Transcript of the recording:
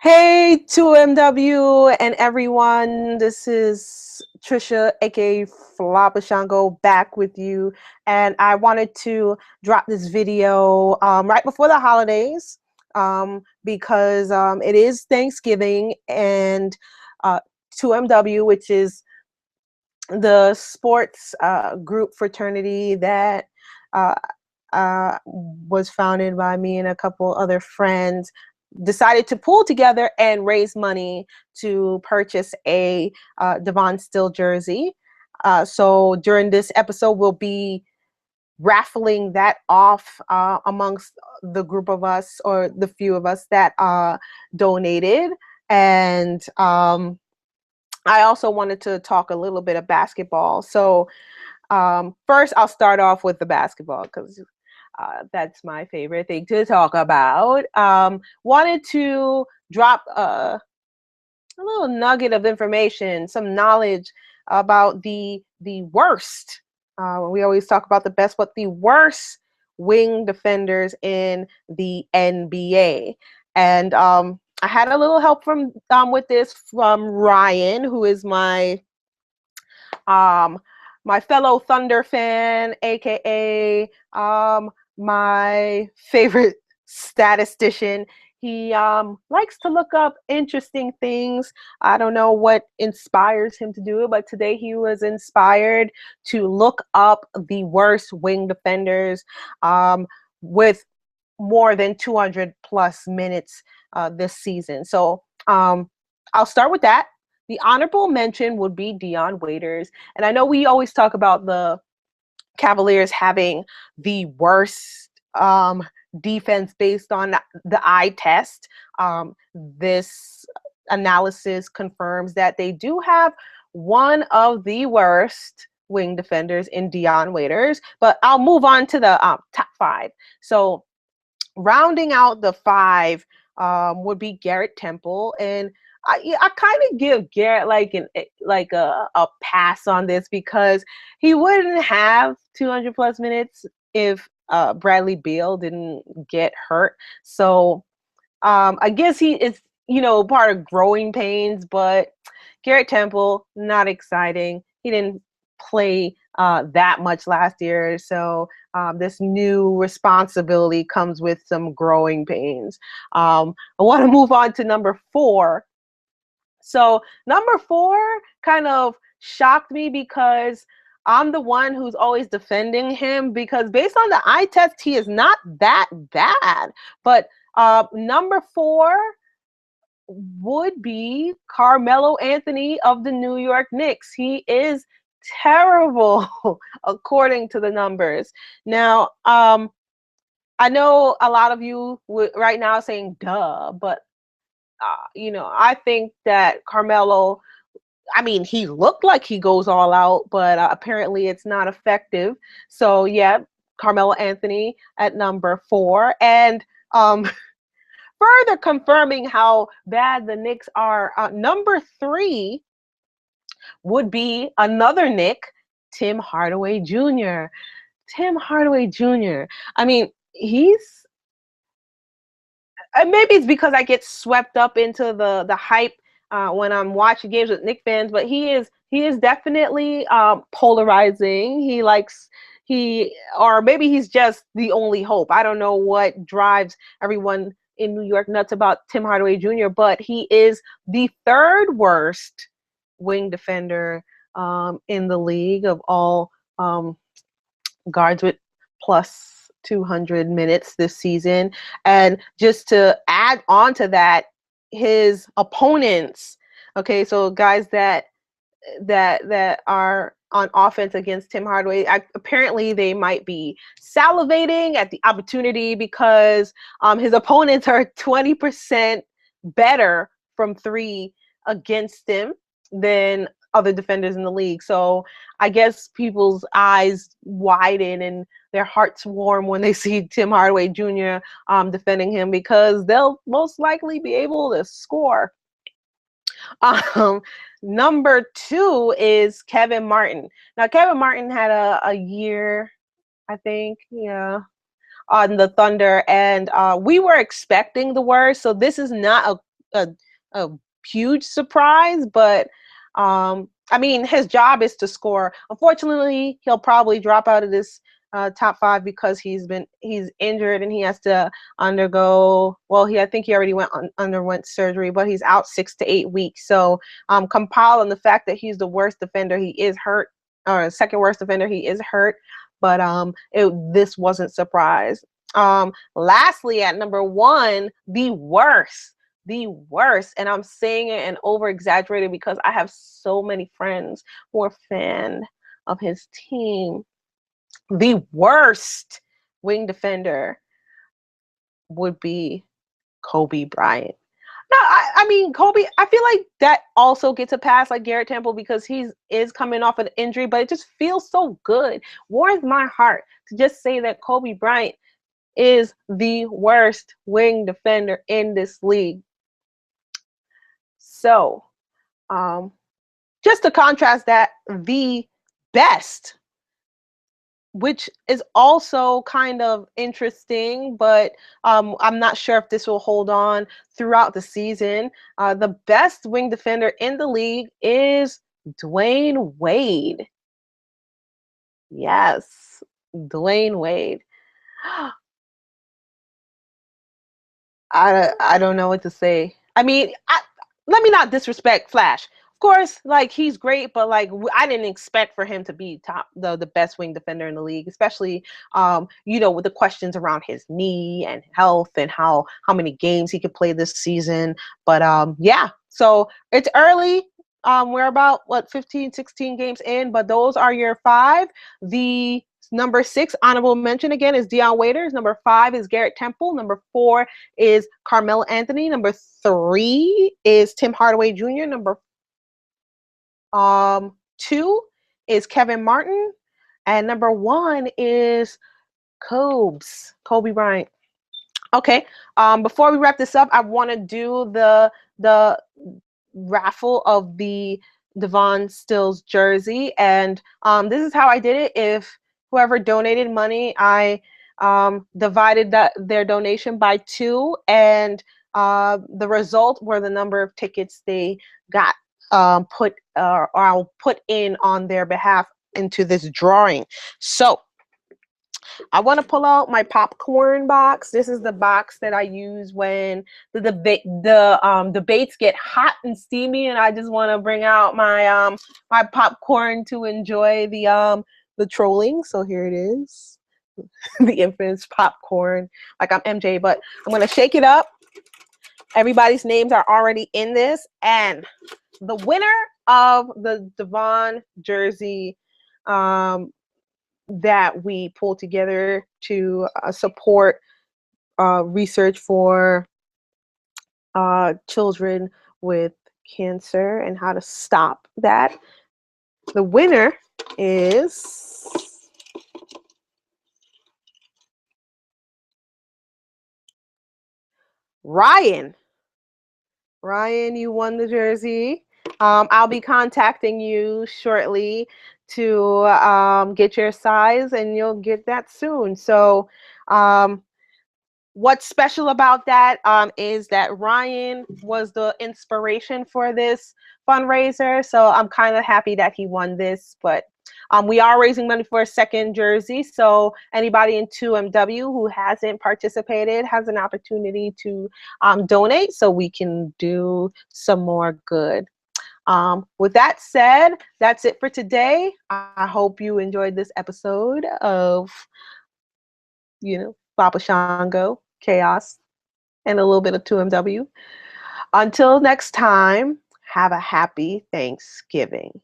Hey, 2MW and everyone. This is Trisha, aka Flabashango, back with you. And I wanted to drop this video right before the holidays because it is Thanksgiving and uh, 2MW, which is the sports group fraternity that uh, was founded by me and a couple other friends, decided to pull together and raise money to purchase a Devon Still jersey. So during this episode, we'll be raffling that off amongst the group of us, or the few of us that donated. And I also wanted to talk a little bit of basketball. So first, I'll start off with the basketball because that's my favorite thing to talk about. Wanted to drop a little nugget of information, some knowledge about the worst. We always talk about the best, but the worst wing defenders in the NBA. And I had a little help from with this from Ryan, who is um, my fellow Thunder fan, aka my favorite statistician. He likes to look up interesting things. I don't know what inspires him to do it, but today he was inspired to look up the worst wing defenders with more than 200 plus minutes this season. So I'll start with that. The honorable mention would be Dion Waiters. And I know we always talk about the Cavaliers having the worst defense based on the eye test. This analysis confirms that they do have one of the worst wing defenders in Dion Waiters. But I'll move on to the top five. So rounding out the five would be Garrett Temple. And I kind of give Garrett a pass on this because he wouldn't have 200 plus minutes if Bradley Beal didn't get hurt. So I guess he is, part of growing pains, but Garrett Temple, not exciting. He didn't play that much last year. So this new responsibility comes with some growing pains. I want to move on to number four. So number four kind of shocked me because I'm the one who's always defending him, because based on the eye test, he is not that bad. But number four would be Carmelo Anthony of the New York Knicks. He is terrible according to the numbers. Now, I know a lot of you right now saying duh, but I think that Carmelo, I mean, he looked like he goes all out, but apparently it's not effective. So yeah, Carmelo Anthony at number four. And further confirming how bad the Knicks are, number three would be another Knick, Tim Hardaway Jr. Tim Hardaway Jr. I mean, maybe it's because I get swept up into the hype when I'm watching games with Knicks fans, but he is definitely polarizing. Or maybe he's just the only hope. I don't know what drives everyone in New York nuts about Tim Hardaway Jr., but he is the third worst wing defender in the league of all guards with plus 200 minutes this season. And just to add on to that, his opponents, okay, so guys that are on offense against Tim Hardaway, apparently they might be salivating at the opportunity because his opponents are 20% better from three against him than other defenders in the league. So I guess people's eyes widen and their hearts warm when they see Tim Hardaway Jr. Defending him, because they'll most likely be able to score. Number two is Kevin Martin. Now, Kevin Martin had a year, I think, on the Thunder, and we were expecting the worst. So this is not a huge surprise, but I mean, his job is to score. Unfortunately, he'll probably drop out of this top five because he's injured and he has to undergo. Well, I think he already underwent surgery, but he's out 6 to 8 weeks. So, compile on the fact that he's the worst defender, he is hurt, or second worst defender, he is hurt. But this wasn't surprise. Lastly, at number one, the worst, and I'm saying it and over exaggerated because I have so many friends who are fan of his team. The worst wing defender would be Kobe Bryant. No, I mean Kobe. I feel like that also gets a pass, like Garrett Temple, because he is coming off an injury, but it just feels so good. Warms my heart to just say that Kobe Bryant is the worst wing defender in this league. So, just to contrast that, the best, which is also kind of interesting, but I'm not sure if this will hold on throughout the season. The best wing defender in the league is Dwayne Wade. Yes, Dwayne Wade. I don't know what to say. I mean, let me not disrespect Flash. Of course, like he's great, but like I didn't expect for him to be the best wing defender in the league, especially with the questions around his knee and health and how many games he could play this season. But yeah, so it's early. We're about 15, 16 games in, but those are your five. The number 6 honorable mention again is Dion Waiters. Number 5 is Garrett Temple. Number 4 is Carmelo Anthony. Number 3 is Tim Hardaway Jr. Number 2 is Kevin Martin, and number 1 is Kobe Bryant. Okay. Before we wrap this up, I want to do the raffle of the Devon Still's jersey, and this is how I did it. If whoever donated money, I divided their donation by 2, and the result were the number of tickets they got or I'll put in on their behalf into this drawing. So I want to pull out my popcorn box. This is the box that I use when the debates get hot and steamy, and I just want to bring out my my popcorn to enjoy the trolling. So here it is, the infamous popcorn. Like I'm MJ, but I'm gonna shake it up. Everybody's names are already in this, and the winner of the Devon jersey that we pulled together to support research for children with cancer and how to stop that. The winner is Ryan. Ryan, you won the jersey. I'll be contacting you shortly to get your size, and you'll get that soon. So what's special about that is that Ryan was the inspiration for this fundraiser. So I'm kind of happy that he won this, but we are raising money for a second jersey. So anybody in 2MW who hasn't participated has an opportunity to donate so we can do some more good. With that said, that's it for today. I hope you enjoyed this episode of, Papa Shango, Chaos, and a little bit of 2MW. Until next time, have a happy Thanksgiving.